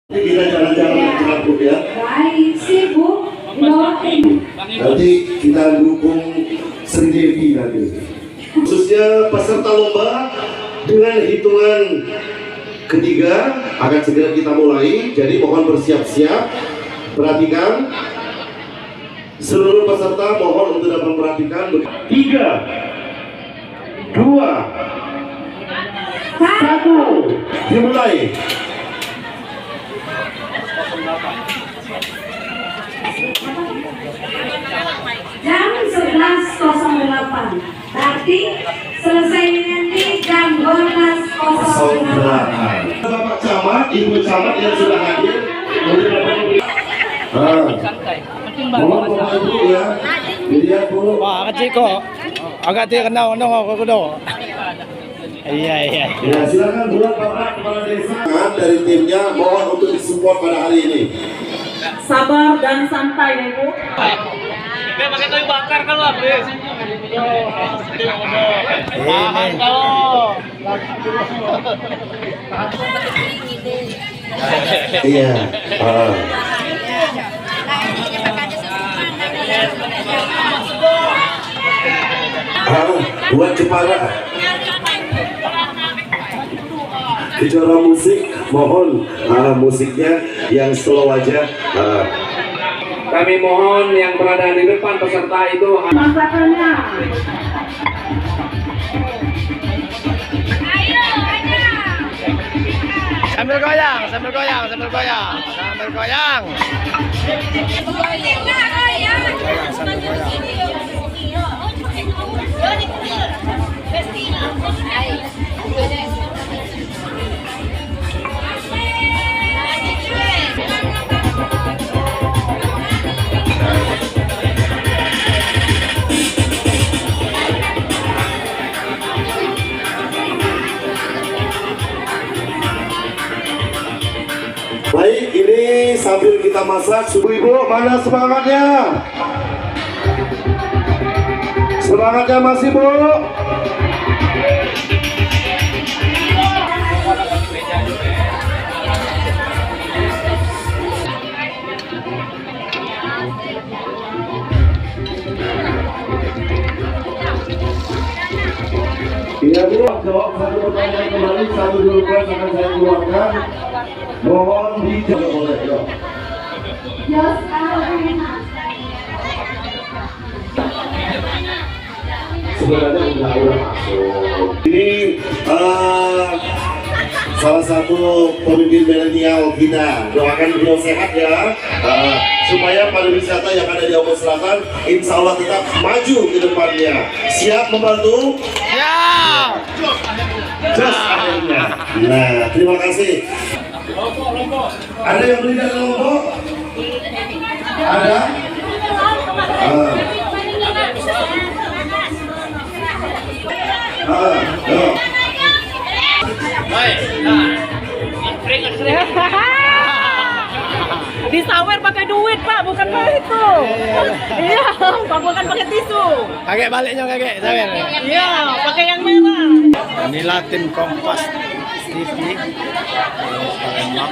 Kita jalan-jalan ke ya. Baik, sibuk. Nanti kita dukung Sri Devi nanti. Khususnya peserta lomba dengan hitungan ketiga akan segera kita mulai. Jadi mohon bersiap-siap. Perhatikan. Seluruh peserta mohon untuk dapat memperhatikan. 3, 2, 1, dimulai. Jam 11.08. Berarti selesainya nanti jam 12.08. Bapak Camat, Ibu Camat yang sudah hadir. Mohon Bapak Ibu ya. Dilihat Bu. Wah, kecil kok. Agak dia kenal aku kudo. Iya. Ya, silakan buat Bapak Kepala Desa dari timnya mohon untuk disupport pada hari ini. Sabar dan santai ya Bu. Dia pakai kayu bakar kalau habis. Iya. Buat Jepara. Bicara musik, mohon musiknya yang slow aja. Kami mohon yang berada di depan peserta itu Masakannya. Sambil goyang. baik, ini sambil kita masak. Ibu, mana semangatnya? Semangatnya masih Bu? Iya Bu, jawab satu pertanyaan kembali, satu jawaban akan saya keluarkan. Mohon dijawab oleh ya. Jos Alvina. Sebenarnya udah masuk. Ini salah satu pemimpin milenial kita. Doakan beliau sehat ya, supaya pariwisata yang ada di Lombok Selatan insya Allah tetap maju ke depannya. Siap membantu? Ya. Just akhirnya. Nah, terima kasih. Ada yang beli dari Lombok? Ada? Disawer pakai duit Pak, bukan pakai itu. Iya, Pak bukan pakai tisu. Kakek baliknya kakek, sawer. Iya, pakai yang merah. Inilah tim Kompas TV. Palembang.